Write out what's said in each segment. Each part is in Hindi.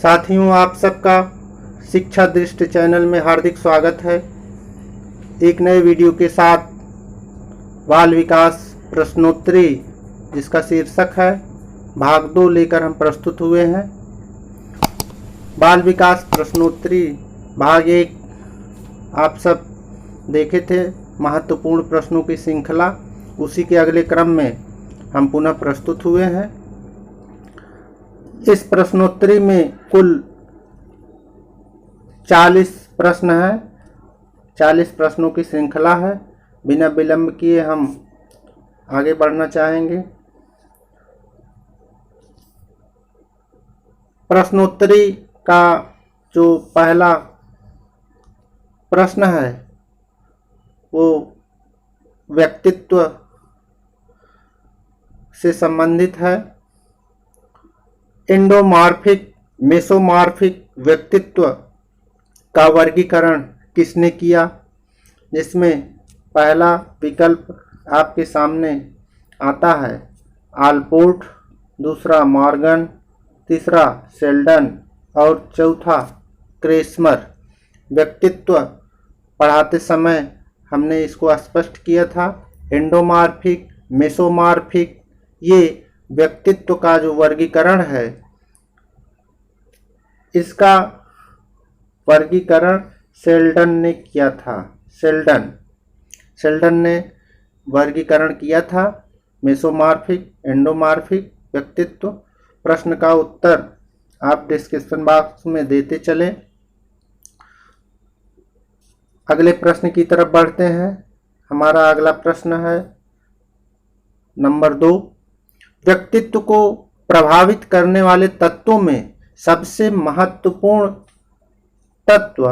साथियों, आप सबका शिक्षा दृष्टि चैनल में हार्दिक स्वागत है। एक नए वीडियो के साथ बाल विकास प्रश्नोत्तरी, जिसका शीर्षक है भाग 2, लेकर हम प्रस्तुत हुए हैं। बाल विकास प्रश्नोत्तरी भाग 1 आप सब देखे थे, महत्वपूर्ण प्रश्नों की श्रृंखला। उसी के अगले क्रम में हम पुनः प्रस्तुत हुए हैं। इस प्रश्नोत्तरी में कुल 40 प्रश्न हैं। 40 प्रश्नों की श्रृंखला है। बिना विलंब किए हम आगे बढ़ना चाहेंगे। प्रश्नोत्तरी का जो पहला प्रश्न है वो व्यक्तित्व से संबंधित है। एंडोमॉर्फिक मेसोमॉर्फिक व्यक्तित्व का वर्गीकरण किसने किया? जिसमें पहला विकल्प आपके सामने आता है आलपोर्ट, दूसरा मॉर्गन, तीसरा शेल्डन और चौथा क्रेस्मर। व्यक्तित्व पढ़ाते समय हमने इसको स्पष्ट किया था। एंडोमॉर्फिक मेसोमॉर्फिक, ये व्यक्तित्व का जो वर्गीकरण है, इसका वर्गीकरण शेल्डन ने किया था। शेल्डन ने वर्गीकरण किया था मेसोमॉर्फिक एंडोमॉर्फिक व्यक्तित्व। प्रश्न का उत्तर आप डिस्क्रिप्शन बॉक्स में देते चलें। अगले प्रश्न की तरफ बढ़ते हैं। हमारा अगला प्रश्न है नंबर 2। व्यक्तित्व को प्रभावित करने वाले तत्वों में सबसे महत्वपूर्ण तत्व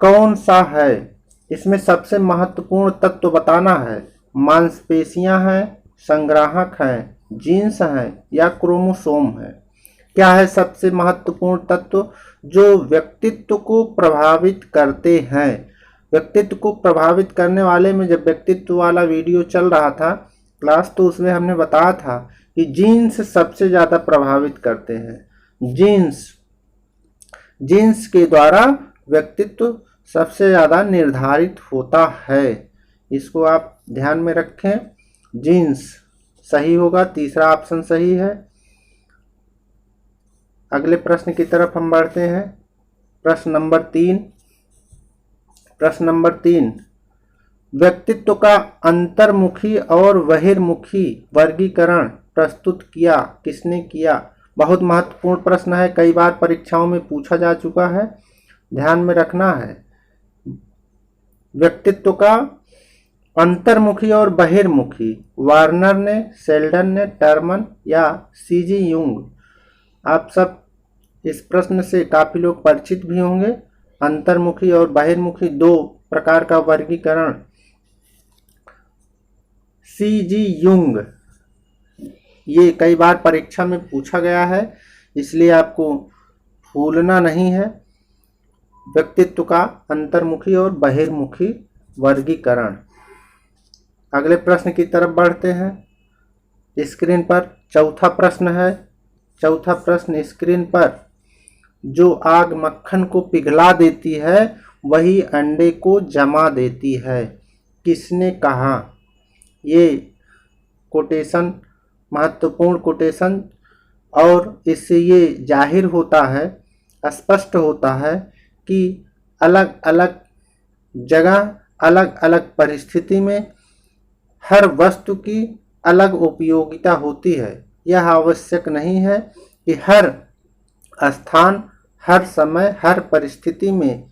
कौन सा है? इसमें सबसे महत्वपूर्ण तत्व बताना है। मांसपेशियां हैं, संग्राहक हैं, जीन्स हैं या क्रोमोसोम है? क्या है सबसे महत्वपूर्ण तत्व जो व्यक्तित्व को प्रभावित करते हैं? व्यक्तित्व को प्रभावित करने वाले में जब व्यक्तित्व वाला वीडियो चल रहा था क्लास, तो उसमें हमने बताया था कि जीन्स सबसे ज़्यादा प्रभावित करते हैं। जीन्स के द्वारा व्यक्तित्व सबसे ज़्यादा निर्धारित होता है। इसको आप ध्यान में रखें। जीन्स सही होगा, तीसरा ऑप्शन सही है। अगले प्रश्न की तरफ हम बढ़ते हैं। प्रश्न नंबर 3। व्यक्तित्व का अंतर्मुखी और बहिर्मुखी वर्गीकरण प्रस्तुत किया किसने किया? बहुत महत्वपूर्ण प्रश्न है, कई बार परीक्षाओं में पूछा जा चुका है, ध्यान में रखना है। व्यक्तित्व का अंतर्मुखी और बहिर्मुखी वार्नर ने, शेल्डन ने, टर्मन या सीजी यूंग? आप सब इस प्रश्न से काफ़ी लोग परिचित भी होंगे। अंतर्मुखी और बहिर्मुखी दो प्रकार का वर्गीकरण सीजी यूंग, ये कई बार परीक्षा में पूछा गया है, इसलिए आपको भूलना नहीं है। व्यक्तित्व का अंतर्मुखी और बहिर्मुखी वर्गीकरण। अगले प्रश्न की तरफ बढ़ते हैं। स्क्रीन पर चौथा प्रश्न है। चौथा प्रश्न स्क्रीन पर, जो आग मक्खन को पिघला देती है वही अंडे को जमा देती है, किसने कहा? ये कोटेशन महत्वपूर्ण कोटेशन, और इससे ये जाहिर होता है, स्पष्ट होता है कि अलग अलग जगह, अलग अलग परिस्थिति में हर वस्तु की अलग उपयोगिता होती है। यह आवश्यक नहीं है कि हर स्थान, हर समय, हर परिस्थिति में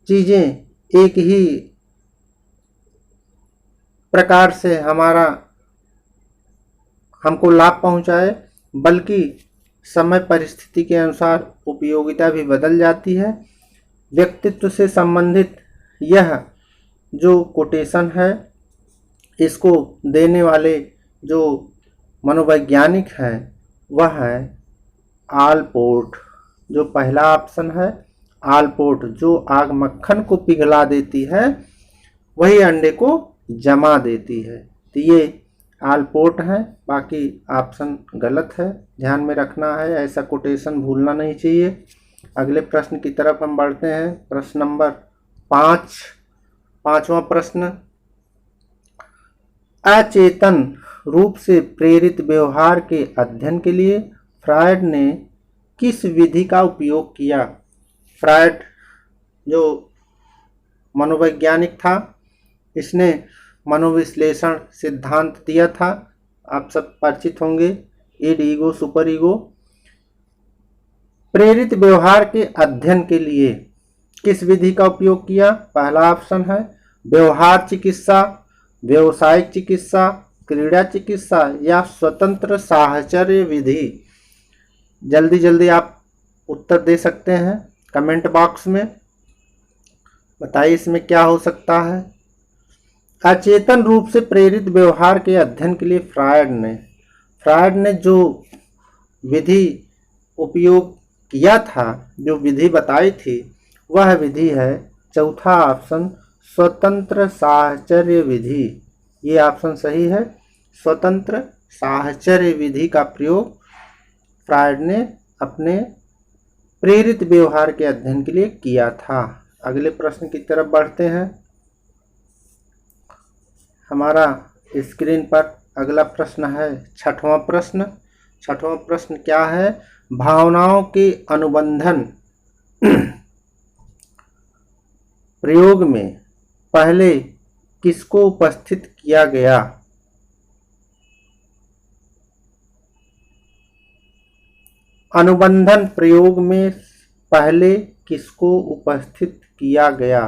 चीज़ें एक ही प्रकार से हमको लाभ पहुंचाए, बल्कि समय परिस्थिति के अनुसार उपयोगिता भी बदल जाती है। व्यक्तित्व से संबंधित यह जो कोटेशन है, इसको देने वाले जो मनोवैज्ञानिक हैं वह है आलपोर्ट। जो पहला ऑप्शन है आलपोर्ट, जो आग मक्खन को पिघला देती है वही अंडे को जमा देती है। तो ये आलपोर्ट हैं, बाकी ऑप्शन गलत है, ध्यान में रखना है, ऐसा कोटेशन भूलना नहीं चाहिए। अगले प्रश्न की तरफ हम बढ़ते हैं। प्रश्न नंबर 5, पांचवा प्रश्न, अचेतन रूप से प्रेरित व्यवहार के अध्ययन के लिए फ्रायड ने किस विधि का उपयोग किया? फ्रायड जो मनोवैज्ञानिक था, इसने मनोविश्लेषण सिद्धांत दिया था, आप सब परिचित होंगे, इड, ईगो, सुपर ईगो। प्रेरित व्यवहार के अध्ययन के लिए किस विधि का उपयोग किया? पहला ऑप्शन है व्यवहार चिकित्सा, व्यावसायिक चिकित्सा, क्रीड़ा चिकित्सा या स्वतंत्र साहचर्य विधि। जल्दी जल्दी आप उत्तर दे सकते हैं कमेंट बॉक्स में, बताइए इसमें क्या हो सकता है। अचेतन रूप से प्रेरित व्यवहार के अध्ययन के लिए फ्रायड ने जो विधि उपयोग किया था, जो विधि बताई थी, वह विधि है चौथा ऑप्शन, स्वतंत्र साहचर्य विधि। ये ऑप्शन सही है, स्वतंत्र साहचर्य विधि का प्रयोग फ्रायड ने अपने प्रेरित व्यवहार के अध्ययन के लिए किया था। अगले प्रश्न की तरफ बढ़ते हैं। हमारा स्क्रीन पर अगला प्रश्न है छठवां प्रश्न। छठवां प्रश्न क्या है? भावनाओं के अनुबंधन प्रयोग में पहले किसको उपस्थित किया गया? अनुबंधन प्रयोग में पहले किसको उपस्थित किया गया?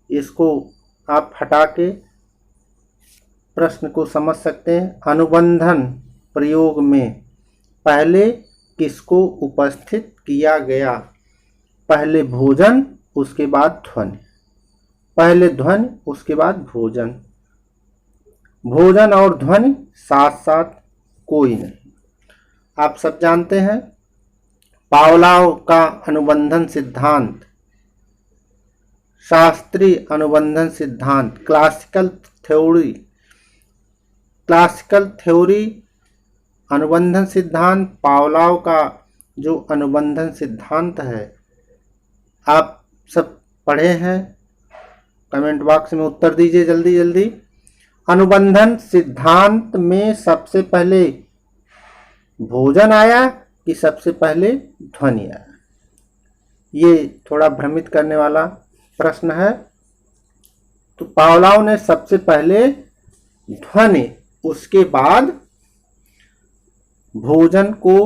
इसको आप हटा के प्रश्न को समझ सकते हैं। अनुबंधन प्रयोग में पहले किसको उपस्थित किया गया? पहले भोजन, उसके बाद ध्वनि। पहले ध्वनि, उसके बाद भोजन। भोजन और ध्वनि साथ साथ कोई नहीं। आप सब जानते हैं पावलोव का अनुबंधन सिद्धांत, शास्त्रीय अनुबंधन सिद्धांत, क्लासिकल थ्योरी अनुबंधन सिद्धांत, पावलोव का जो अनुबंधन सिद्धांत है, आप सब पढ़े हैं, कमेंट बॉक्स में उत्तर दीजिए जल्दी जल्दी। अनुबंधन सिद्धांत में सबसे पहले भोजन आया कि सबसे पहले ध्वनि आया? ये थोड़ा भ्रमित करने वाला प्रश्न है। तो पावलोव ने सबसे पहले ध्वनि, उसके बाद भोजन को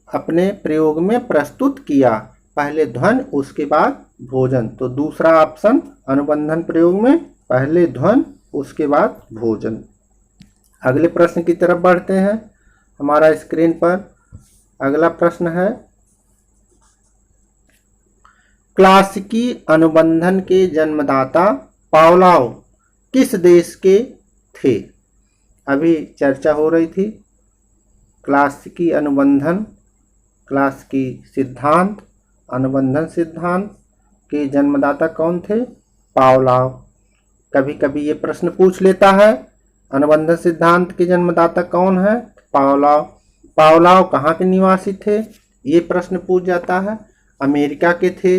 अपने प्रयोग में प्रस्तुत किया। पहले ध्वनि, उसके बाद भोजन। तो दूसरा ऑप्शन अनुबंधन प्रयोग में पहले ध्वनि, उसके बाद भोजन। अगले प्रश्न की तरफ बढ़ते हैं। हमारा स्क्रीन पर अगला प्रश्न है, क्लासिकी अनुबंधन के जन्मदाता पावलोव किस देश के थे? अभी चर्चा हो रही थी क्लासिकी अनुबंधन, क्लासिकी सिद्धांत, अनुबंधन सिद्धांत के जन्मदाता कौन थे? पावलोव। कभी कभी ये प्रश्न पूछ लेता है अनुबंधन सिद्धांत के जन्मदाता कौन है? पावलोव। पावलोव कहाँ के निवासी थे? ये प्रश्न पूछ जाता है। अमेरिका के थे,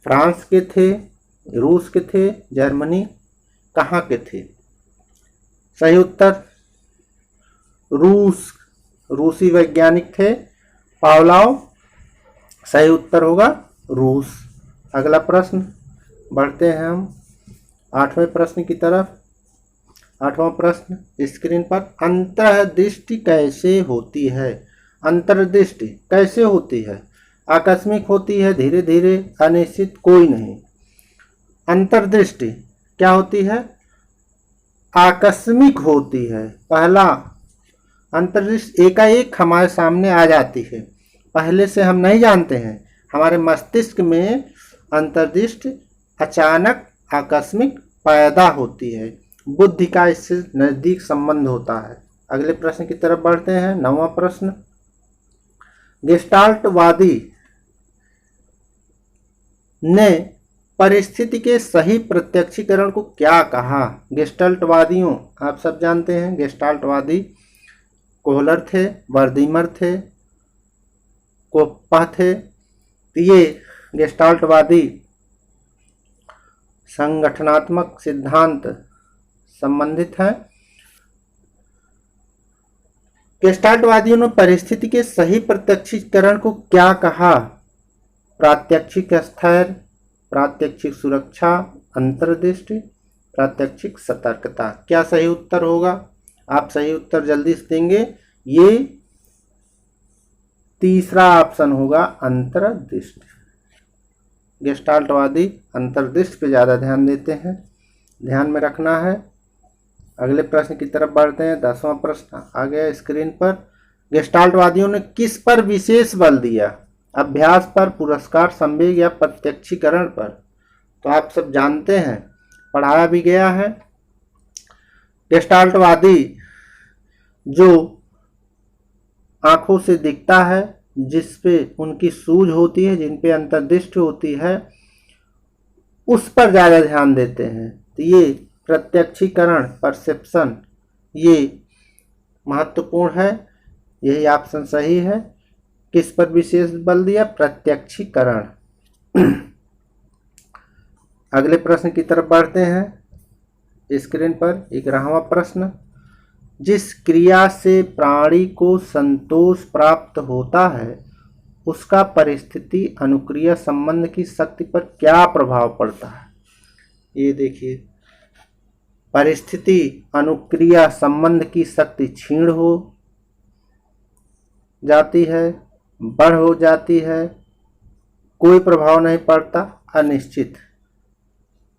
फ्रांस के थे, रूस के थे, जर्मनी, कहाँ के थे? सही उत्तर रूसी वैज्ञानिक थे पावलोव। सही उत्तर होगा रूस। अगला प्रश्न बढ़ते हैं हम आठवें प्रश्न की तरफ। आठवां प्रश्न स्क्रीन पर, अंतर्दृष्टि कैसे होती है? अंतर्दृष्टि कैसे होती है? आकस्मिक होती है, धीरे धीरे, अनिश्चित, कोई नहीं। अंतर्दृष्टि क्या होती है? आकस्मिक होती है। पहला अंतर्दृष्टि एकाएक हमारे सामने आ जाती है, पहले से हम नहीं जानते हैं। हमारे मस्तिष्क में अंतर्दृष्टि अचानक आकस्मिक पैदा होती है, बुद्धि का इससे नजदीक संबंध होता है। अगले प्रश्न की तरफ बढ़ते हैं। नौवां प्रश्न, गेस्टाल्टवादी ने परिस्थिति के सही प्रत्यक्षीकरण को क्या कहा? गेस्टाल्टवादियों, आप सब जानते हैं गेस्टाल्टवादी कोहलर थे, वर्दीमर थे, कोप्पा थे। ये गेस्टाल्टवादी संगठनात्मक सिद्धांत संबंधित है। गेस्टाल्टवादियों ने परिस्थिति के सही प्रत्यक्षीकरण को क्या कहा? प्रात्यक्षिक स्थैर्य, प्रात्यक्षिक सुरक्षा, अंतर्दृष्टि, प्रात्यक्षिक सतर्कता। क्या सही उत्तर होगा? आप सही उत्तर जल्दी से देंगे। ये तीसरा ऑप्शन होगा, अंतर्दृष्टि। गेस्टाल्टवादी अंतर्दृष्टि पे ज़्यादा ध्यान देते हैं, ध्यान में रखना है। अगले प्रश्न की तरफ बढ़ते हैं। 10वां प्रश्न आ गया स्क्रीन पर। गेस्टाल्टवादियों ने किस पर विशेष बल दिया? अभ्यास पर, पुरस्कार, संवेग या प्रत्यक्षीकरण पर? तो आप सब जानते हैं, पढ़ाया भी गया है। गेस्टाल्टवादी जो आंखों से दिखता है, जिस पे उनकी सूझ होती है, जिन पे अंतर्दृष्टि होती है, उस पर ज़्यादा ध्यान देते हैं। तो ये प्रत्यक्षीकरण, परसेप्शन, ये महत्वपूर्ण है। यही ऑप्शन सही है। किस पर विशेष बल दिया? प्रत्यक्षीकरण। अगले प्रश्न की तरफ बढ़ते हैं स्क्रीन पर। 11वां प्रश्न, जिस क्रिया से प्राणी को संतोष प्राप्त होता है उसका परिस्थिति अनुक्रिया संबंध की शक्ति पर क्या प्रभाव पड़ता है? ये देखिए, परिस्थिति अनुक्रिया संबंध की शक्ति क्षीण हो जाती है, बढ़ हो जाती है, कोई प्रभाव नहीं पड़ता, अनिश्चित।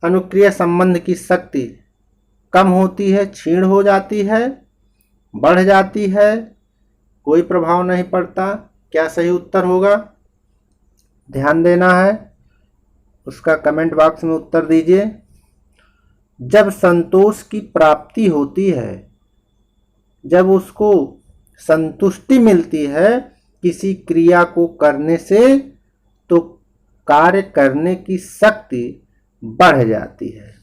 अनुक्रिया संबंध की शक्ति कम होती है, क्षीण हो जाती है, बढ़ जाती है, कोई प्रभाव नहीं पड़ता। क्या सही उत्तर होगा? ध्यान देना है, उसका कमेंट बॉक्स में उत्तर दीजिए। जब संतोष की प्राप्ति होती है, जब उसको संतुष्टि मिलती है किसी क्रिया को करने से, तो कार्य करने की शक्ति बढ़ जाती है।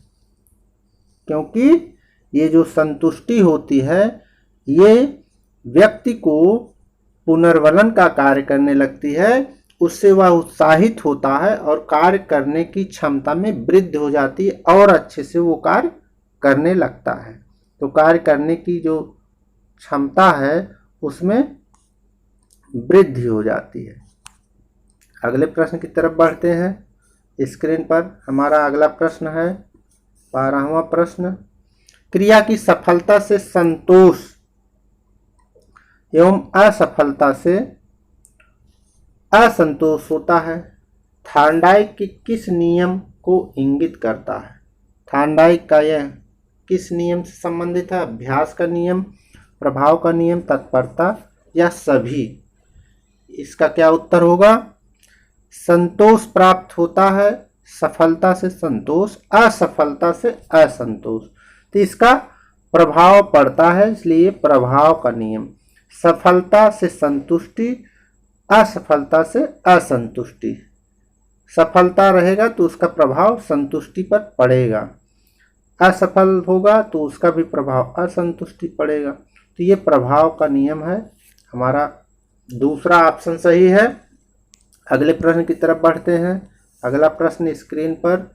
क्योंकि ये जो संतुष्टि होती है, ये व्यक्ति को पुनर्वलन का कार्य करने लगती है, उससे वह उत्साहित होता है और कार्य करने की क्षमता में वृद्धि हो जाती है और अच्छे से वो कार्य करने लगता है। तो कार्य करने की जो क्षमता है उसमें वृद्धि हो जाती है। अगले प्रश्न की तरफ बढ़ते हैं स्क्रीन पर। हमारा अगला प्रश्न है 12वां प्रश्न, क्रिया की सफलता से संतोष एवं असफलता से असंतोष होता है, थार्नडाइक के किस नियम को इंगित करता है? थार्नडाइक का यह किस नियम से संबंधित है? अभ्यास का नियम, प्रभाव का नियम, तत्परता या सभी? इसका क्या उत्तर होगा? संतोष प्राप्त होता है, सफलता से संतोष, असफलता से असंतोष। तो इसका प्रभाव पड़ता है, इसलिए प्रभाव का नियम। सफलता से संतुष्टि, असफलता से असंतुष्टि। सफलता रहेगा तो उसका प्रभाव संतुष्टि पर पड़ेगा, असफल होगा तो उसका भी प्रभाव असंतुष्टि पड़ेगा। तो ये प्रभाव का नियम है। हमारा दूसरा ऑप्शन सही है। अगले प्रश्न की तरफ बढ़ते हैं। अगला प्रश्न स्क्रीन पर,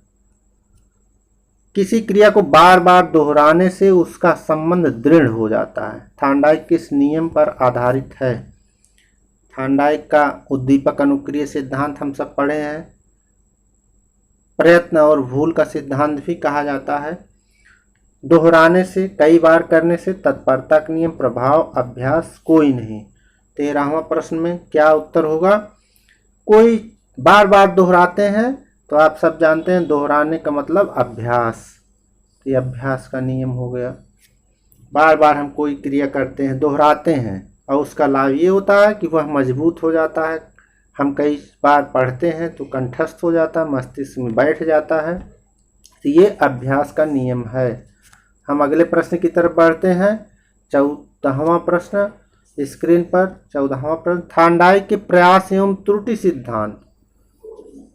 किसी क्रिया को बार बार दोहराने से उसका संबंध दृढ़ हो जाता है, थार्नडाइक किस नियम पर आधारित है? थार्नडाइक का उद्दीपक अनुक्रिय सिद्धांत हम सब पढ़े हैं। प्रयत्न और भूल का सिद्धांत भी कहा जाता है। दोहराने से, कई बार करने से, तत्परता का नियम, प्रभाव, अभ्यास, कोई नहीं। 13वां प्रश्न में क्या उत्तर होगा? कोई बार बार दोहराते हैं, तो आप सब जानते हैं दोहराने का मतलब अभ्यास। ये अभ्यास का नियम हो गया। बार बार हम कोई क्रिया करते हैं, दोहराते हैं, और उसका लाभ ये होता है कि वह मजबूत हो जाता है। हम कई बार पढ़ते हैं तो कंठस्थ हो जाता है, मस्तिष्क में बैठ जाता है। तो ये अभ्यास का नियम है। हम अगले प्रश्न की तरफ बढ़ते हैं। 14वां प्रश्न स्क्रीन पर। 14वां प्रश्न, थार्नडाइक के प्रयास एवं त्रुटि सिद्धांत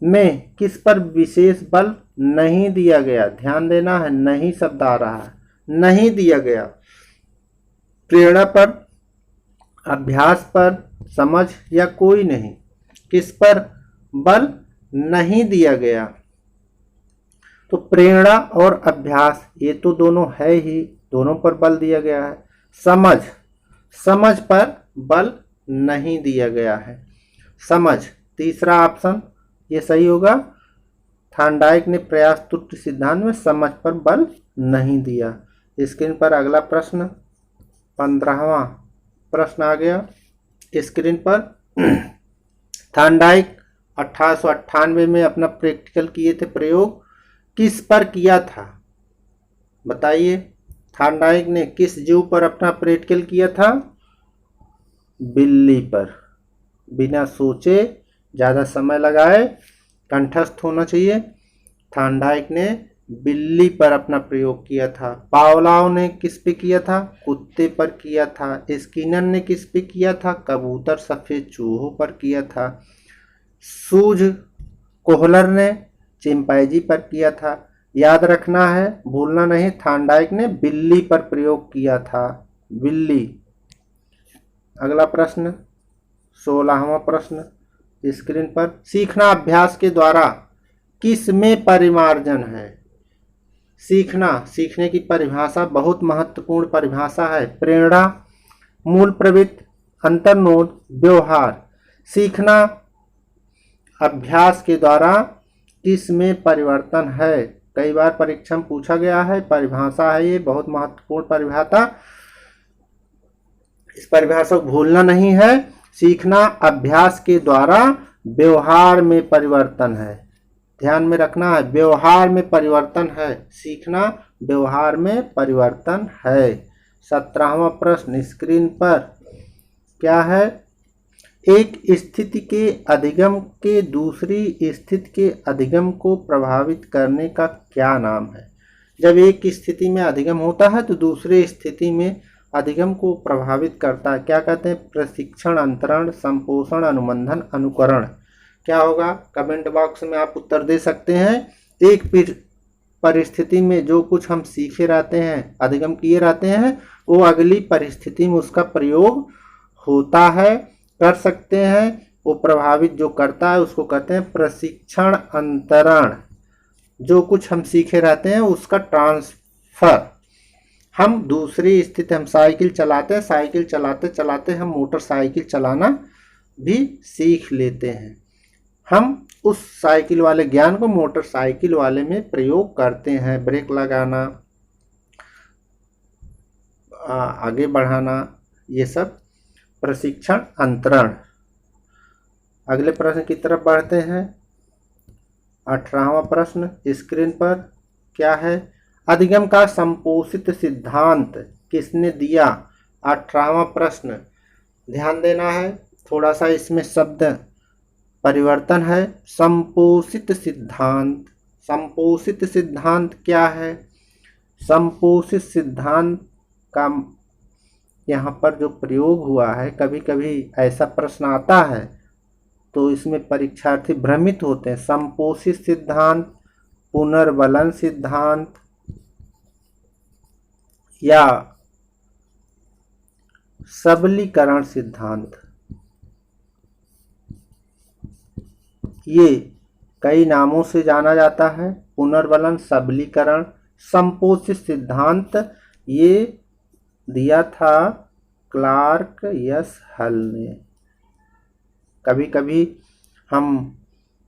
में किस पर विशेष बल नहीं दिया गया। ध्यान देना है, नहीं शब्द आ रहा है, नहीं दिया गया। प्रेरणा पर, अभ्यास पर, समझ या कोई नहीं। किस पर बल नहीं दिया गया? तो प्रेरणा और अभ्यास ये तो दोनों है ही, दोनों पर बल दिया गया है। समझ, समझ पर बल नहीं दिया गया है। समझ, तीसरा ऑप्शन ये सही होगा। थार्नडाइक ने प्रयास त्रुटि सिद्धांत में समझ पर बल नहीं दिया। स्क्रीन पर अगला प्रश्न 15वां प्रश्न आ गया स्क्रीन पर। थार्नडाइक 1898 में अपना प्रैक्टिकल किए थे। प्रयोग किस पर किया था? बताइए, थार्नडाइक ने किस जीव पर अपना प्रैक्टिकल किया था? बिल्ली पर। बिना सोचे, ज़्यादा समय लगाए, कंठस्थ होना चाहिए। थार्नडाइक ने बिल्ली पर अपना प्रयोग किया था। पावलोव ने किस पे किया था? कुत्ते पर किया था। स्किनर ने किस पे किया था? कबूतर सफ़ेद चूहों पर किया था। सूझ कोहलर ने चिंपैंजी पर किया था। याद रखना है, भूलना नहीं, थार्नडाइक ने बिल्ली पर प्रयोग किया था। बिल्ली। अगला प्रश्न 16वां प्रश्न स्क्रीन पर। सीखना अभ्यास के द्वारा किस में परिमार्जन है? सीखना, सीखने की परिभाषा बहुत महत्वपूर्ण परिभाषा है। प्रेरणा, मूल प्रवृत्ति, अंतर्नोद, व्यवहार। सीखना अभ्यास के द्वारा किस में परिवर्तन है? कई बार परीक्षा में पूछा गया है, परिभाषा है ये, बहुत महत्वपूर्ण परिभाषा। इस परिभाषा को भूलना नहीं है। सीखना अभ्यास के द्वारा व्यवहार में परिवर्तन है। ध्यान में रखना है, व्यवहार में परिवर्तन है। सीखना व्यवहार में परिवर्तन है। 17वां प्रश्न स्क्रीन पर क्या है? एक स्थिति के अधिगम के दूसरी स्थिति के अधिगम को प्रभावित करने का क्या नाम है? जब एक स्थिति में अधिगम होता है तो दूसरे स्थिति में अधिगम को प्रभावित करता है। क्या कहते हैं? प्रशिक्षण, अंतरण, संपोषण, अनुबंधन, अनुकरण। क्या होगा? कमेंट बॉक्स में आप उत्तर दे सकते हैं। एक परिस्थिति में जो कुछ हम सीखे रहते हैं, अधिगम किए रहते हैं, वो अगली परिस्थिति में उसका प्रयोग होता है, कर सकते हैं। वो प्रभावित जो करता है उसको कहते हैं प्रशिक्षण, अंतरण। जो कुछ हम सीखे रहते हैं उसका ट्रांसफर। हम दूसरी स्थिति, हम साइकिल चलाते हैं, साइकिल चलाते चलाते हम मोटरसाइकिल चलाना भी सीख लेते हैं। हम उस साइकिल वाले ज्ञान को मोटरसाइकिल वाले में प्रयोग करते हैं। ब्रेक लगाना, आगे बढ़ाना, ये सब प्रशिक्षण, अंतरण। अगले प्रश्न की तरफ बढ़ते हैं। 18वां प्रश्न स्क्रीन पर क्या है? अधिगम का संपोषित सिद्धांत किसने दिया? 18वां प्रश्न। ध्यान देना है, थोड़ा सा इसमें शब्द परिवर्तन है। संपोषित सिद्धांत, संपोषित सिद्धांत क्या है? संपोषित सिद्धांत का यहाँ पर जो प्रयोग हुआ है, कभी कभी ऐसा प्रश्न आता है तो इसमें परीक्षार्थी भ्रमित होते हैं। संपोषित सिद्धांत, पुनर्बलन सिद्धांत या सबलीकरण सिद्धांत, ये कई नामों से जाना जाता है। पुनर्बलन, सबलीकरण, संपोषित सिद्धांत ये दिया था क्लार्क यस हल ने। कभी कभी हम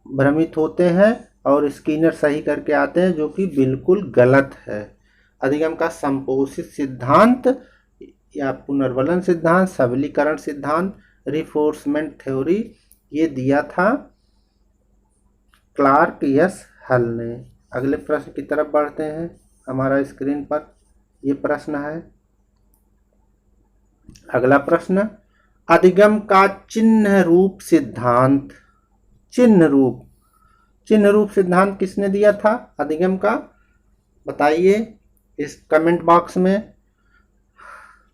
भ्रमित होते हैं और स्किनर सही करके आते हैं, जो कि बिल्कुल गलत है। अधिगम का संपोषित सिद्धांत या पुनर्बलन सिद्धांत, सबलीकरण सिद्धांत, रिफोर्समेंट थ्योरी, ये दिया था क्लार्क यस हल ने। अगले प्रश्न की तरफ बढ़ते हैं। हमारा स्क्रीन पर ये प्रश्न है। अगला प्रश्न, अधिगम का चिन्ह रूप सिद्धांत। चिन्ह रूप सिद्धांत किसने दिया था अधिगम का? बताइए इस कमेंट बॉक्स में।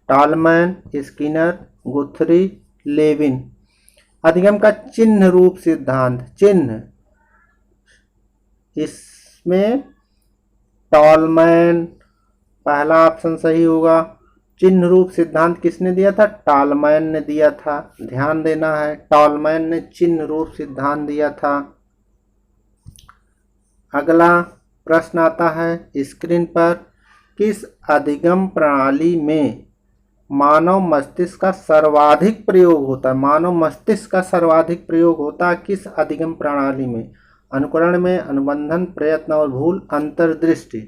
Tolman, Skinner, Guthrie, Lewin. अधिगम का चिन्ह रूप सिद्धांत, चिन्ह इसमें टॉलमैन पहला ऑप्शन सही होगा। चिन्ह रूप सिद्धांत किसने दिया था? टॉलमैन ने दिया था, ध्यान देना है, टॉलमैन ने चिन्ह रूप सिद्धांत दिया था। अगला प्रश्न आता है स्क्रीन पर, किस अधिगम प्रणाली में मानव मस्तिष्क का सर्वाधिक प्रयोग होता है? मानव मस्तिष्क का सर्वाधिक प्रयोग होता है किस अधिगम प्रणाली में? अनुकरण में, अनुबंधन, प्रयत्न और भूल, अंतर्दृष्टि।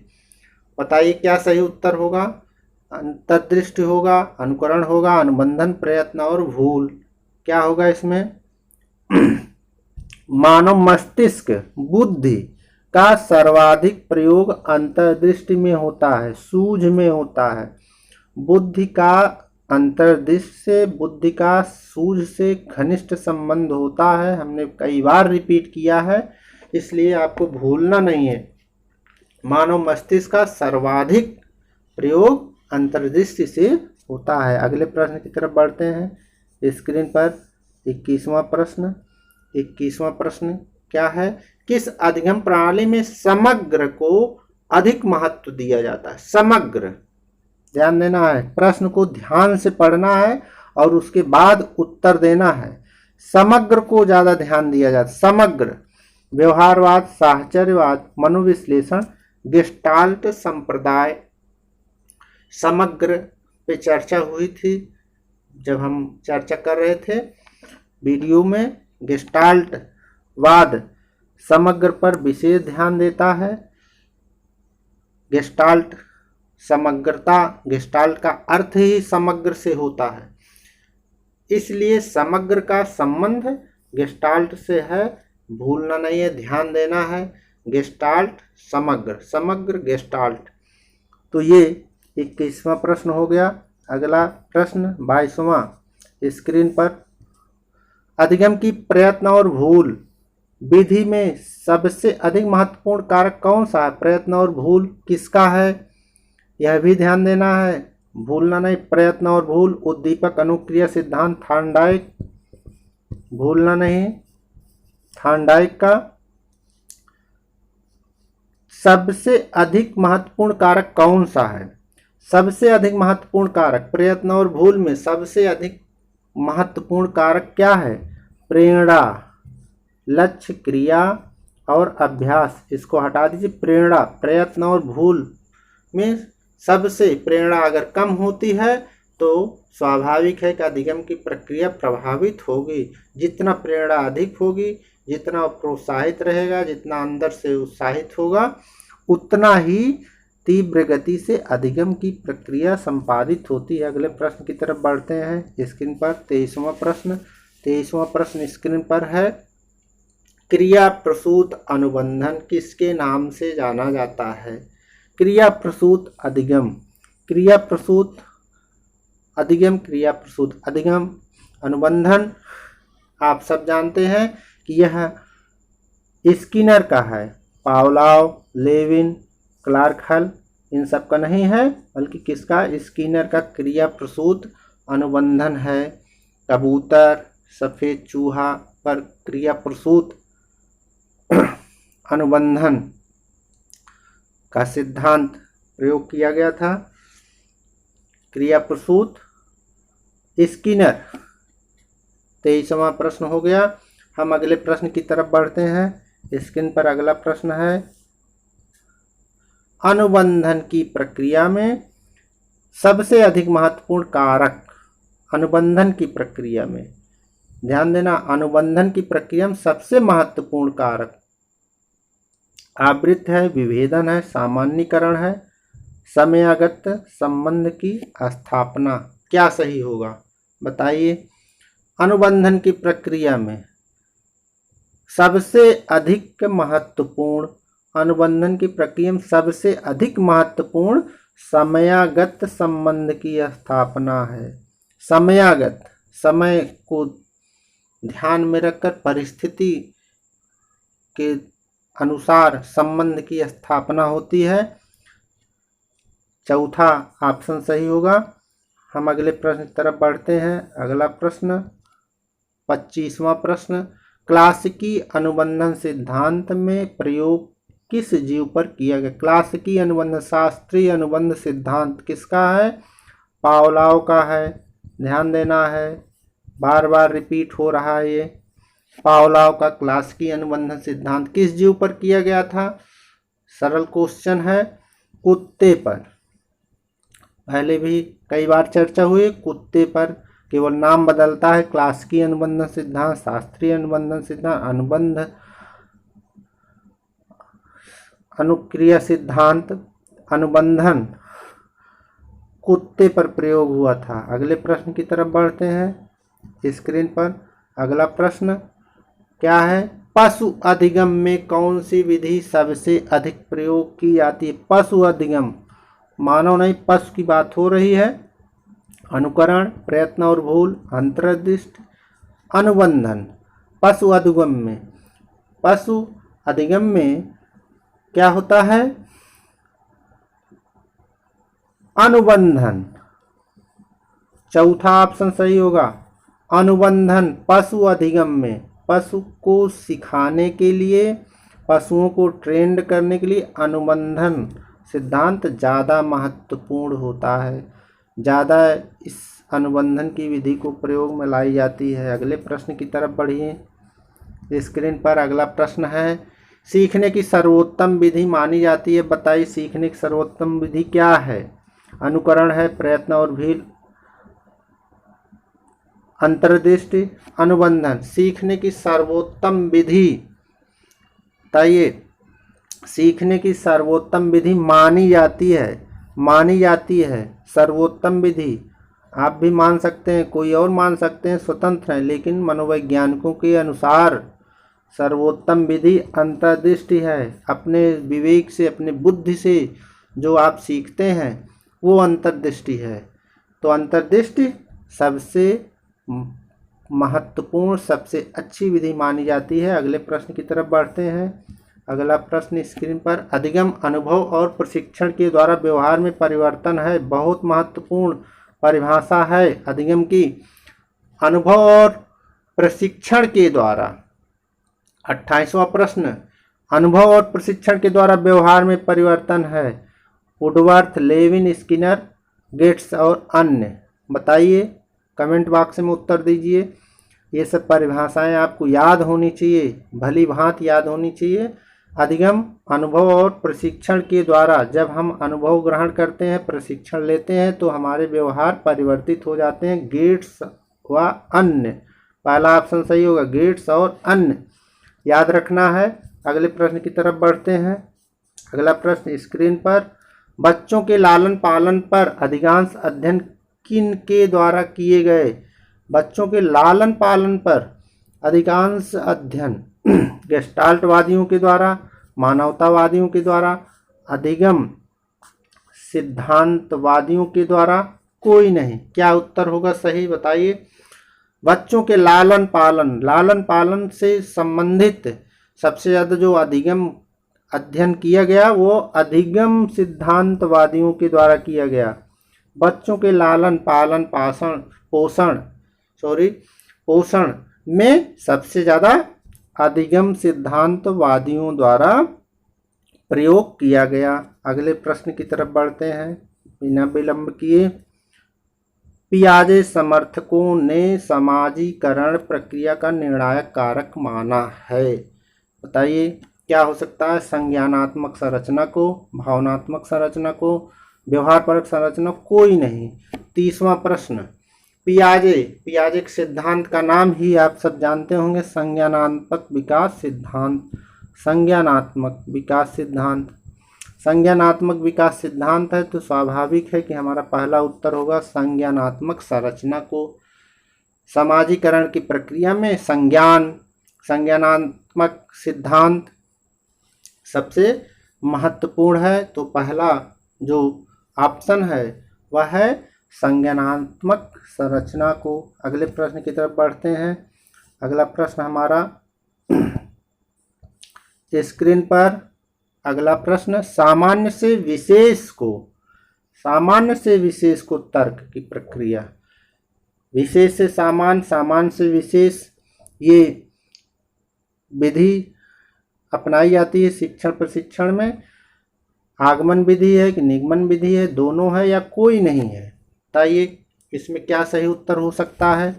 बताइए क्या सही उत्तर होगा? अंतर्दृष्टि होगा, अनुकरण होगा, अनुबंधन, प्रयत्न और भूल। क्या होगा इसमें? मानव मस्तिष्क बुद्धि का सर्वाधिक प्रयोग अंतर्दृष्टि में होता है, सूझ में होता है। बुद्धि का अंतर्दृष्टि से, बुद्धि का सूझ से घनिष्ठ संबंध होता है। हमने कई बार रिपीट किया है, इसलिए आपको भूलना नहीं है। मानव मस्तिष्क का सर्वाधिक प्रयोग अंतर्दृष्टि से होता है। अगले प्रश्न की तरफ बढ़ते हैं। स्क्रीन पर 21वां प्रश्न। 21वां प्रश्न क्या है? किस अधिगम प्रणाली में समग्र को अधिक महत्व दिया जाता है? समग्र, ध्यान देना है, प्रश्न को ध्यान से पढ़ना है और उसके बाद उत्तर देना है। समग्र को ज्यादा ध्यान दिया जाता है। समग्र व्यवहारवाद, साहचर्यवाद, मनोविश्लेषण, गेस्टाल्ट संप्रदाय। समग्र पे चर्चा हुई थी जब हम चर्चा कर रहे थे वीडियो में। गेस्टाल्ट वाद समग्र पर विशेष ध्यान देता है। गेस्टाल्ट समग्रता, गेस्टाल्ट का अर्थ ही समग्र से होता है, इसलिए समग्र का संबंध गेस्टाल्ट से है। भूलना नहीं है, ध्यान देना है। गेस्टाल्ट समग्र, समग्र गेस्टाल्ट। तो ये 21वां प्रश्न हो गया। अगला प्रश्न 22वां स्क्रीन पर, अधिगम की प्रयत्न और भूल विधि में सबसे अधिक महत्वपूर्ण कारक कौन सा है? प्रयत्न और भूल किसका है? यह भी ध्यान देना है, भूलना नहीं। प्रयत्न और भूल, उद्दीपक अनुक्रिया सिद्धांत थार्नडाइक, भूलना नहीं, थार्नडाइक का। सबसे अधिक महत्वपूर्ण कारक कौन सा है? सबसे अधिक महत्वपूर्ण कारक प्रयत्न और भूल में सबसे अधिक महत्वपूर्ण कारक क्या है? प्रेरणा, लक्ष्य, क्रिया और अभ्यास। इसको हटा दीजिए। प्रेरणा, प्रयत्न और भूल में सबसे प्रेरणा अगर कम होती है तो स्वाभाविक है कि अधिगम की प्रक्रिया प्रभावित होगी। जितना प्रेरणा अधिक होगी, जितना प्रोत्साहित रहेगा, जितना अंदर से उत्साहित होगा, उतना ही तीव्र गति से अधिगम की प्रक्रिया संपादित होती है। अगले प्रश्न की तरफ बढ़ते हैं। स्क्रीन पर 23वां प्रश्न। 23वां प्रश्न स्क्रीन पर है, क्रिया प्रसूत अनुबंधन किसके नाम से जाना जाता है? क्रिया प्रसूत अधिगम, क्रिया प्रसूत अधिगम, क्रिया प्रसूत अधिगम, अनुबंधन आप सब जानते हैं कि यह स्किनर का है। पावलोव, लेविन, क्लार्क हल, इन सब का नहीं है, बल्कि किसका? स्किनर का क्रिया प्रसूत अनुबंधन है। कबूतर, सफ़ेद चूहा पर क्रिया प्रसूत अनुबंधन का सिद्धांत प्रयोग किया गया था। क्रिया प्रसूत स्किनर। 23वां प्रश्न हो गया। हम अगले प्रश्न की तरफ बढ़ते हैं। स्क्रीन पर अगला प्रश्न है, अनुबंधन की प्रक्रिया में सबसे अधिक महत्वपूर्ण कारक। अनुबंधन की प्रक्रिया में ध्यान देना, अनुबंधन की प्रक्रिया में सबसे महत्वपूर्ण कारक आवृत्ति है, विभेदन है, सामान्यीकरण है, समयागत संबंध की स्थापना। क्या सही होगा बताइए? अनुबंधन की प्रक्रिया में सबसे अधिक महत्वपूर्ण, अनुबंधन की प्रक्रिया में सबसे अधिक महत्वपूर्ण समयागत संबंध की स्थापना है। समयागत, समय को ध्यान में रखकर परिस्थिति के अनुसार संबंध की स्थापना होती है। चौथा ऑप्शन सही होगा। हम अगले प्रश्न की तरफ बढ़ते हैं। अगला प्रश्न 25वां प्रश्न, क्लासिकी अनुबंधन सिद्धांत में प्रयोग किस जीव पर किया गया? क्लासिकी अनुबंध, शास्त्रीय अनुबंध सिद्धांत किसका है? पावलोव का है। ध्यान देना है, बार बार रिपीट हो रहा है ये। पावलोव का क्लासिकी अनुबंध सिद्धांत किस जीव पर किया गया था? सरल क्वेश्चन है, कुत्ते पर। पहले भी कई बार चर्चा हुई, कुत्ते पर केवल नाम बदलता है। क्लासिकी अनुबंध सिद्धांत, शास्त्रीय अनुबंध सिद्धांत, अनुबंध अनुक्रिया सिद्धांत, अनुबंधन कुत्ते पर प्रयोग हुआ था। अगले प्रश्न की तरफ बढ़ते हैं। स्क्रीन पर अगला प्रश्न क्या है? पशु अधिगम में कौन सी विधि सबसे अधिक प्रयोग की जाती है? पशु अधिगम, मानव नहीं, पशु की बात हो रही है। अनुकरण, प्रयत्न और भूल, अंतर्दृष्टि, अनुबंधन। पशु अधिगम में क्या होता है? अनुबंधन। चौथा ऑप्शन सही होगा, अनुबंधन। पशु अधिगम में पशु को सिखाने के लिए, पशुओं को ट्रेंड करने के लिए अनुबंधन सिद्धांत ज़्यादा महत्वपूर्ण होता है। ज़्यादा इस अनुबंधन की विधि को प्रयोग में लाई जाती है। अगले प्रश्न की तरफ बढ़िए। स्क्रीन पर अगला प्रश्न है, सीखने की सर्वोत्तम विधि मानी जाती है, बताइए सीखने की सर्वोत्तम विधि क्या है? अनुकरण है, प्रयत्न और भूल, अंतर्दृष्टि, अनुबंधन। सीखने की सर्वोत्तम विधि, बताइए। सीखने की सर्वोत्तम विधि मानी जाती है सर्वोत्तम विधि। आप भी मान सकते हैं, कोई और मान सकते हैं, स्वतंत्र है, लेकिन मनोवैज्ञानिकों के अनुसार सर्वोत्तम विधि अंतर्दृष्टि है। अपने विवेक से, अपने बुद्धि से जो आप सीखते हैं वो अंतर्दृष्टि है। तो अंतर्दृष्टि सबसे महत्वपूर्ण, सबसे अच्छी विधि मानी जाती है। अगले प्रश्न की तरफ बढ़ते हैं। अगला प्रश्न स्क्रीन पर, अधिगम अनुभव और प्रशिक्षण के द्वारा व्यवहार में परिवर्तन है। बहुत महत्वपूर्ण परिभाषा है अधिगम की। अनुभव और प्रशिक्षण के द्वारा, 28वां प्रश्न, अनुभव और प्रशिक्षण के द्वारा व्यवहार में परिवर्तन है। वुडवर्थ, लेविन, स्किनर, गेट्स और अन्य। बताइए, कमेंट बॉक्स में उत्तर दीजिए। ये सब परिभाषाएं आपको याद होनी चाहिए, भली भांति याद होनी चाहिए। अधिगम अनुभव और प्रशिक्षण के द्वारा, जब हम अनुभव ग्रहण करते हैं, प्रशिक्षण लेते हैं, तो हमारे व्यवहार परिवर्तित हो जाते हैं। गेट्स व अन्य, पहला ऑप्शन सही होगा, गेट्स और अन्य याद रखना है। अगले प्रश्न की तरफ बढ़ते हैं। अगला प्रश्न स्क्रीन पर, बच्चों के लालन पालन पर अधिकांश अध्ययन किन के द्वारा किए गए? बच्चों के लालन पालन पर अधिकांश अध्ययन गेस्टाल्टवादियों के द्वारा, मानवतावादियों के द्वारा, अधिगम सिद्धांतवादियों के द्वारा, कोई नहीं। क्या उत्तर होगा सही, बताइए। बच्चों के लालन पालन से संबंधित सबसे ज़्यादा जो अधिगम अध्ययन किया गया वो अधिगम सिद्धांतवादियों के द्वारा किया गया। बच्चों के लालन पालन पोषण में सबसे ज़्यादा अधिगम सिद्धांतवादियों द्वारा प्रयोग किया गया। अगले प्रश्न की तरफ बढ़ते हैं बिना विलंब किए। पियाजे समर्थकों ने समाजीकरण प्रक्रिया का निर्णायक कारक माना है। बताइए क्या हो सकता है? संज्ञानात्मक संरचना को, भावनात्मक संरचना को, व्यवहारपरक संरचना, कोई नहीं। 30वां प्रश्न, पियाजे के सिद्धांत का नाम ही आप सब जानते होंगे, संज्ञानात्मक विकास सिद्धांत है, तो स्वाभाविक है कि हमारा पहला उत्तर होगा संज्ञानात्मक संरचना को। समाजीकरण की प्रक्रिया में संज्ञानात्मक सिद्धांत सबसे महत्वपूर्ण है, तो पहला जो ऑप्शन है वह है संज्ञानात्मक संरचना को। अगले प्रश्न की तरफ बढ़ते हैं। अगला प्रश्न हमारा स्क्रीन पर, अगला प्रश्न, सामान्य से विशेष को तर्क की प्रक्रिया, विशेष से सामान्य, सामान्य से विशेष, ये विधि अपनाई जाती है शिक्षण प्रशिक्षण में? आगमन विधि है कि निगमन विधि है, दोनों है या कोई नहीं है? बताइए इसमें क्या सही उत्तर हो सकता है?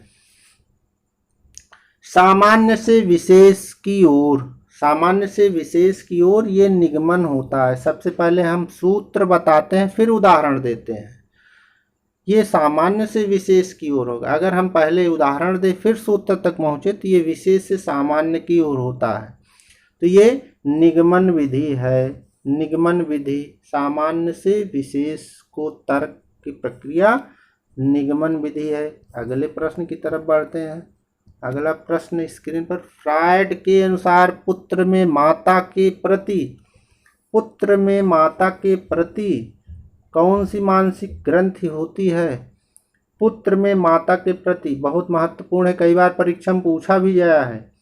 सामान्य से विशेष की ओर, सामान्य से विशेष की ओर ये निगमन होता है। सबसे पहले हम सूत्र बताते हैं फिर उदाहरण देते हैं। ये सामान्य से विशेष की ओर होगा। अगर हम पहले उदाहरण दें फिर सूत्र तक पहुंचे तो ये विशेष से सामान्य की ओर होता है। तो ये निगमन विधि है। निगमन विधि, सामान्य से विशेष को तर्क की प्रक्रिया निगमन विधि है। अगले प्रश्न की तरफ बढ़ते हैं। अगला प्रश्न स्क्रीन पर, फ्रायड के अनुसार पुत्र में माता के प्रति कौन सी मानसिक ग्रंथि होती है? पुत्र में माता के प्रति बहुत महत्वपूर्ण है, कई बार परीक्षा में पूछा भी गया है।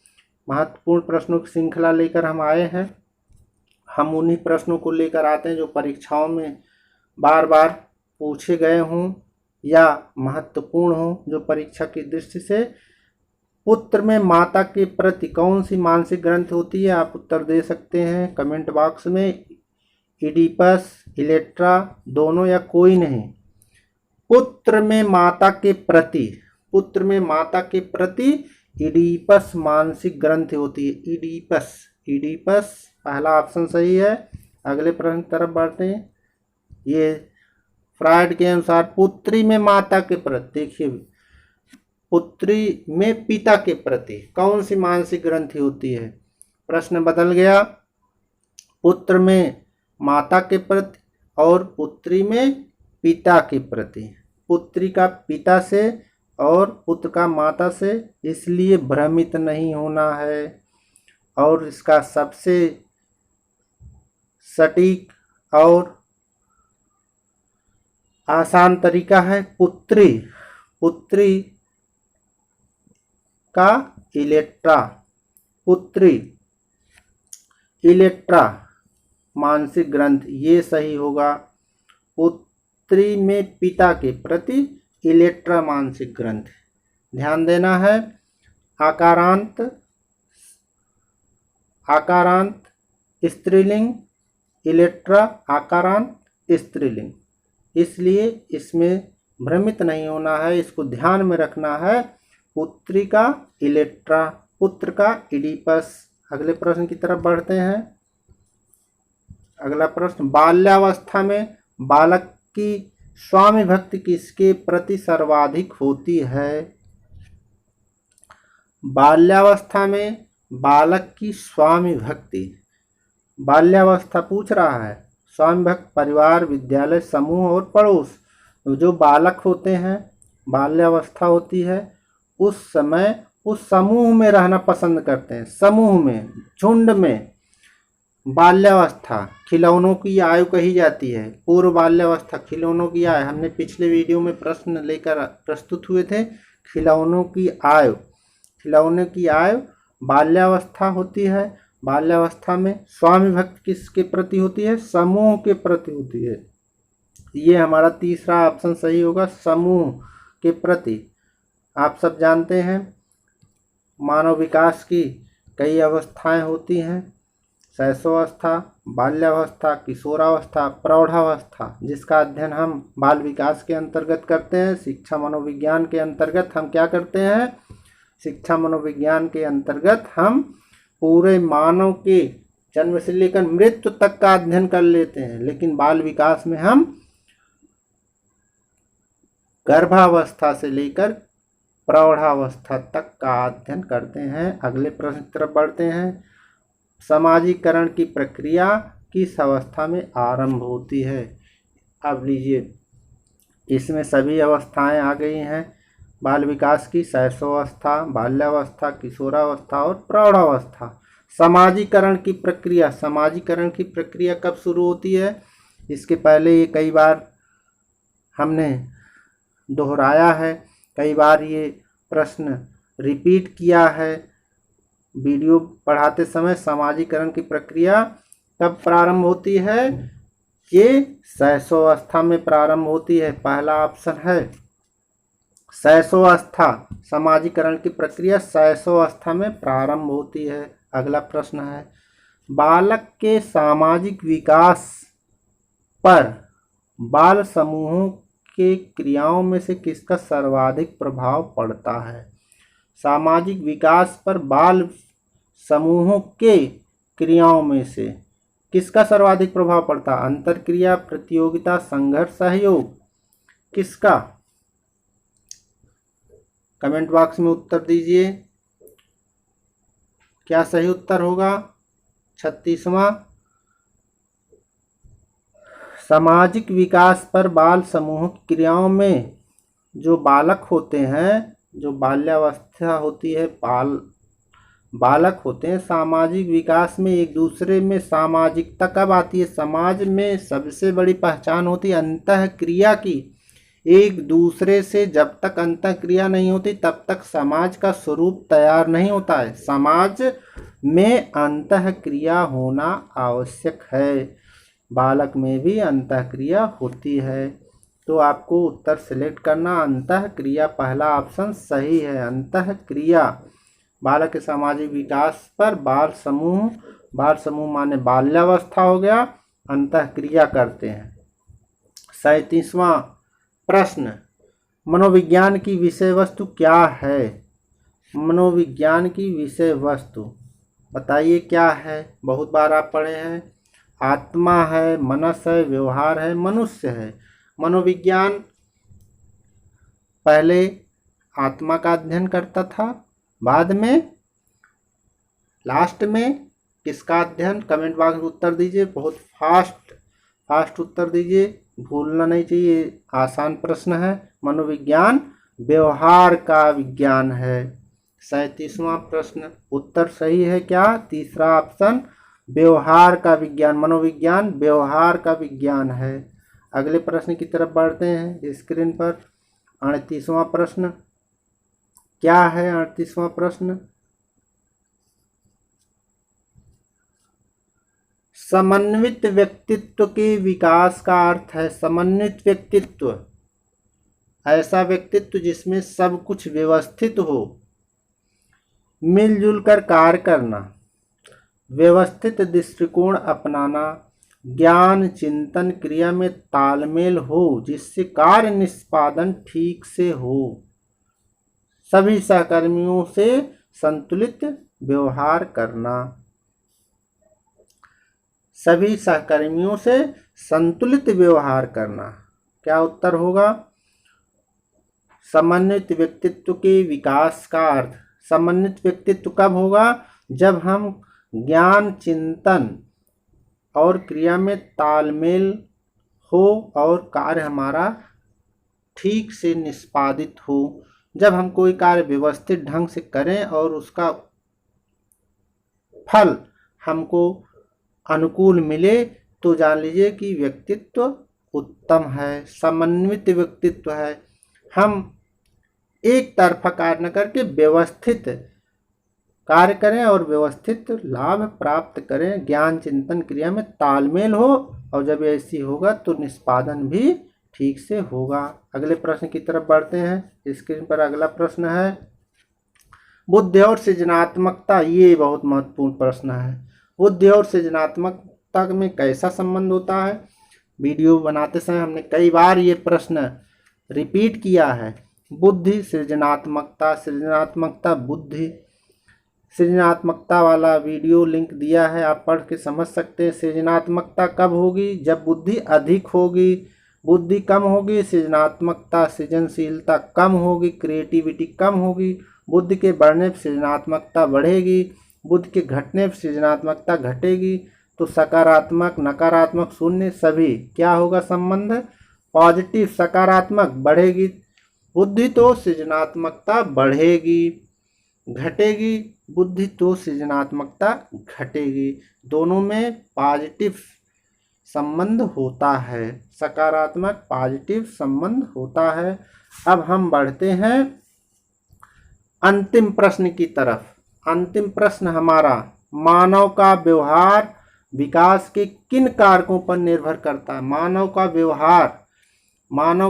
महत्वपूर्ण प्रश्नों की श्रृंखला लेकर हम आए हैं। हम उन्हीं प्रश्नों को लेकर आते हैं जो परीक्षाओं में बार बार पूछे गए हों या महत्वपूर्ण हों, जो परीक्षा की दृष्टि से। पुत्र में माता के प्रति कौन सी मानसिक ग्रंथि होती है? आप उत्तर दे सकते हैं कमेंट बॉक्स में। इडिपस, इलेक्ट्रा, दोनों या कोई नहीं? पुत्र में माता के प्रति, पुत्र में माता के प्रति इडिपस मानसिक ग्रंथि होती है। इडिपस, इडिपस पहला ऑप्शन सही है। अगले प्रश्न की तरफ बढ़ते हैं। ये फ्रायड के अनुसार पुत्री में माता के प्रति, देखिए पुत्री में पिता के प्रति कौन सी मानसिक ग्रंथि होती है? प्रश्न बदल गया। पुत्र में माता के प्रति और पुत्री में पिता के प्रति। पुत्री का पिता से और पुत्र का माता से, इसलिए भ्रमित नहीं होना है। और इसका सबसे सटीक और आसान तरीका है पुत्री, पुत्री का इलेक्ट्रा, पुत्री इलेक्ट्रा मानसिक ग्रंथ, ये सही होगा। पुत्री में पिता के प्रति इलेक्ट्रा मानसिक ग्रंथ। ध्यान देना है, आकारांत, आकारांत स्त्रीलिंग, इलेक्ट्रा आकारांत स्त्रीलिंग, इसलिए इसमें भ्रमित नहीं होना है, इसको ध्यान में रखना है। पुत्री का इलेक्ट्रा, पुत्र का इडिपस। अगले प्रश्न की तरफ बढ़ते हैं। अगला प्रश्न, बाल्यावस्था में बालक की स्वामी भक्ति किसके प्रति सर्वाधिक होती है? बाल्यावस्था में बालक की स्वामी भक्ति, बाल्यावस्था पूछ रहा है, स्वामी भक्त परिवार, विद्यालय, समूह और पड़ोस। जो बालक होते हैं, बाल्यावस्था होती है, उस समय उस समूह में रहना पसंद करते हैं, समूह में, झुंड में। बाल्यावस्था खिलौनों की आयु कही जाती है। पूर्व बाल्यावस्था खिलौनों की आयु, हमने पिछले वीडियो में प्रश्न लेकर प्रस्तुत हुए थे। खिलौनों की आयु, खिलौने की आयु बाल्यावस्था होती है। बाल्यावस्था में स्वामी भक्त किसके प्रति होती है? समूह के प्रति होती है। ये हमारा तीसरा ऑप्शन सही होगा, समूह के प्रति। आप सब जानते हैं मानव विकास की कई अवस्थाएं होती हैं, शैशवावस्था, बाल्यावस्था, किशोरावस्था, प्रौढ़ावस्था, जिसका अध्ययन हम बाल विकास के अंतर्गत करते हैं। शिक्षा मनोविज्ञान के अंतर्गत हम क्या करते हैं? शिक्षा मनोविज्ञान के अंतर्गत हम पूरे मानव के जन्म से लेकर मृत्यु तक का अध्ययन कर लेते हैं, लेकिन बाल विकास में हम गर्भावस्था से लेकर प्रौढ़ावस्था तक का अध्ययन करते हैं। अगले प्रश्न की तरफ बढ़ते हैं। सामाजिकरण की प्रक्रिया किस अवस्था में आरंभ होती है? अब लीजिए, इसमें सभी अवस्थाएं आ गई हैं बाल विकास की, शैशवावस्था, बाल्यावस्था, किशोरावस्था और प्रौढ़ावस्था। समाजीकरण की प्रक्रिया, समाजीकरण की प्रक्रिया कब शुरू होती है? इसके पहले ये कई बार हमने दोहराया है, कई बार ये प्रश्न रिपीट किया है वीडियो पढ़ाते समय। समाजीकरण की प्रक्रिया कब प्रारंभ होती है? ये शैशवावस्था में प्रारंभ होती है, पहला ऑप्शन है शैशवावस्था। समाजीकरण की प्रक्रिया शैशवावस्था में प्रारंभ होती है। अगला प्रश्न है, बालक के सामाजिक विकास पर बाल समूहों के क्रियाओं में से किसका सर्वाधिक प्रभाव पड़ता है? सामाजिक विकास पर बाल समूहों के क्रियाओं में से किसका सर्वाधिक प्रभाव पड़ता है? अंतरक्रिया, प्रतियोगिता, संघर्ष, सहयोग, किसका? कमेंट बॉक्स में उत्तर दीजिए। क्या सही उत्तर होगा? 36वां, सामाजिक विकास पर बाल समूह की क्रियाओं में जो बालक होते हैं, जो बाल्यावस्था होती है, बालक होते हैं, सामाजिक विकास में एक दूसरे में सामाजिकता कब आती है? समाज में सबसे बड़ी पहचान होती है अंतःक्रिया की। एक दूसरे से जब तक अंतःक्रिया नहीं होती तब तक समाज का स्वरूप तैयार नहीं होता है। समाज में अंतःक्रिया होना आवश्यक है। बालक में भी अंतःक्रिया होती है। तो आपको उत्तर सिलेक्ट करना, अंतःक्रिया, पहला ऑप्शन सही है। अंतःक्रिया बालक के सामाजिक विकास पर बाल समूह माने बाल्यावस्था हो गया, अंतःक्रिया करते हैं। 37वां प्रश्न, मनोविज्ञान की विषय वस्तु क्या है? मनोविज्ञान की विषय वस्तु बताइए क्या है? बहुत बार आप पढ़े हैं। आत्मा है, मनस है, व्यवहार है, मनुष्य है। मनोविज्ञान पहले आत्मा का अध्ययन करता था, बाद में लास्ट में किसका अध्ययन? कमेंट बॉक्स में उत्तर दीजिए। बहुत फास्ट उत्तर दीजिए, भूलना नहीं चाहिए, आसान प्रश्न है। मनोविज्ञान व्यवहार का विज्ञान है। 37वां प्रश्न उत्तर सही है क्या? तीसरा ऑप्शन, व्यवहार का विज्ञान। मनोविज्ञान व्यवहार का विज्ञान है। अगले प्रश्न की तरफ बढ़ते हैं स्क्रीन पर। 38वां प्रश्न क्या है? 38वां प्रश्न, समन्वित व्यक्तित्व के विकास का अर्थ है। समन्वित व्यक्तित्व ऐसा व्यक्तित्व जिसमें सब कुछ व्यवस्थित हो, मिलजुल कर कार्य करना, व्यवस्थित दृष्टिकोण अपनाना, ज्ञान चिंतन क्रिया में तालमेल हो जिससे कार्य निष्पादन ठीक से हो, सभी सहकर्मियों से संतुलित व्यवहार करना। सभी सहकर्मियों से संतुलित व्यवहार करना। क्या उत्तर होगा? समन्वित व्यक्तित्व के विकास का अर्थ, समन्वित व्यक्तित्व कब होगा? जब हम ज्ञान चिंतन और क्रिया में तालमेल हो और कार्य हमारा ठीक से निष्पादित हो। जब हम कोई कार्य व्यवस्थित ढंग से करें और उसका फल हमको अनुकूल मिले तो जान लीजिए कि व्यक्तित्व उत्तम है, समन्वित व्यक्तित्व है। हम एक तरफा कार्य न करके व्यवस्थित कार्य करें और व्यवस्थित लाभ प्राप्त करें, ज्ञान चिंतन क्रिया में तालमेल हो, और जब ऐसी होगा तो निष्पादन भी ठीक से होगा। अगले प्रश्न की तरफ बढ़ते हैं। स्क्रीन पर अगला प्रश्न है, बुद्धि और सृजनात्मकता। ये बहुत महत्वपूर्ण प्रश्न है। बुद्धि और सृजनात्मकता में कैसा संबंध होता है? वीडियो बनाते समय हमने कई बार ये प्रश्न रिपीट किया है। बुद्धि सृजनात्मकता, सृजनात्मकता बुद्धि। सृजनात्मकता वाला वीडियो लिंक दिया है, आप पढ़ के समझ सकते हैं। सृजनात्मकता कब होगी? जब बुद्धि अधिक होगी। बुद्धि कम होगी, सृजनात्मकता सृजनशीलता कम होगी, क्रिएटिविटी कम होगी। बुद्धि के बढ़ने पर सृजनात्मकता बढ़ेगी, बुद्धि के घटने पर सृजनात्मकता घटेगी। तो सकारात्मक, नकारात्मक, शून्य सभी क्या होगा संबंध? पॉजिटिव, सकारात्मक बढ़ेगी बुद्धि तो सृजनात्मकता बढ़ेगी, घटेगी बुद्धि तो सृजनात्मकता घटेगी। दोनों में पॉजिटिव संबंध होता है, सकारात्मक पॉजिटिव संबंध होता है। अब हम बढ़ते हैं अंतिम प्रश्न की तरफ। अंतिम प्रश्न हमारा, मानव का व्यवहार विकास के किन कारकों पर निर्भर करता है? मानव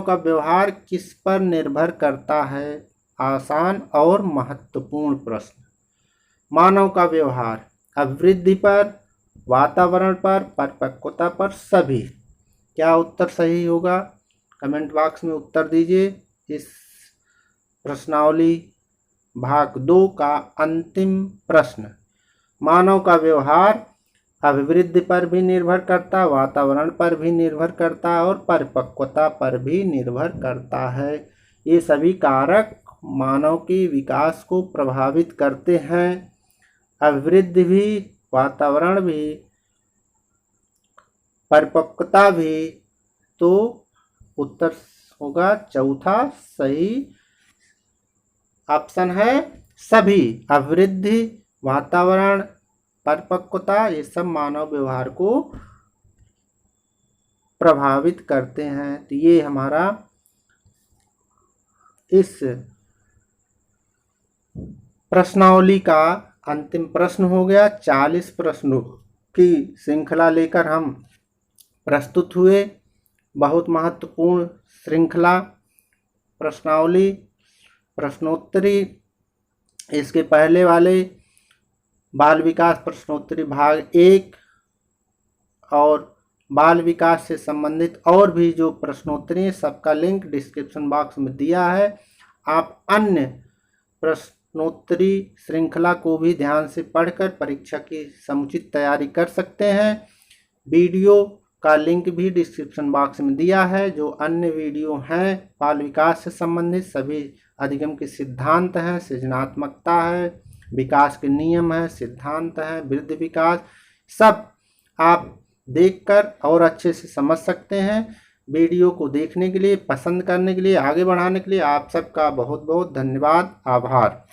का व्यवहार किस पर निर्भर करता है? आसान और महत्वपूर्ण प्रश्न। मानव का व्यवहार अभिवृद्धि पर, वातावरण पर, परिपक्वता पर, सभी। क्या उत्तर सही होगा? कमेंट बॉक्स में उत्तर दीजिए। इस प्रश्नावली भाग 2 का अंतिम प्रश्न। मानव का व्यवहार अभिवृद्धि पर भी निर्भर करता, वातावरण पर भी निर्भर करता और परिपक्वता पर भी निर्भर करता है। ये सभी कारक मानव के विकास को प्रभावित करते हैं। अभिवृद्धि भी, वातावरण भी, परिपक्वता भी। तो उत्तर होगा चौथा सही ऑप्शन है सभी। अभिवृद्धि, वातावरण, परिपक्वता, ये सब मानव व्यवहार को प्रभावित करते हैं। तो ये हमारा इस प्रश्नावली का अंतिम प्रश्न हो गया। 40 प्रश्नों की श्रृंखला लेकर हम प्रस्तुत हुए। बहुत महत्वपूर्ण श्रृंखला प्रश्नावली, प्रश्नोत्तरी। इसके पहले वाले बाल विकास प्रश्नोत्तरी भाग 1 और बाल विकास से संबंधित और भी जो प्रश्नोत्तरी, सबका लिंक डिस्क्रिप्शन बॉक्स में दिया है। आप अन्य प्रश्नोत्तरी श्रृंखला को भी ध्यान से पढ़कर परीक्षा की समुचित तैयारी कर सकते हैं। वीडियो का लिंक भी डिस्क्रिप्शन बॉक्स में दिया है। जो अन्य वीडियो हैं बाल विकास से संबंधित, सभी अधिगम के सिद्धांत हैं, सृजनात्मकता है, विकास के नियम है, सिद्धांत है, वृद्धि विकास, सब आप देखकर और अच्छे से समझ सकते हैं। वीडियो को देखने के लिए, पसंद करने के लिए, आगे बढ़ाने के लिए आप सबका बहुत बहुत धन्यवाद, आभार।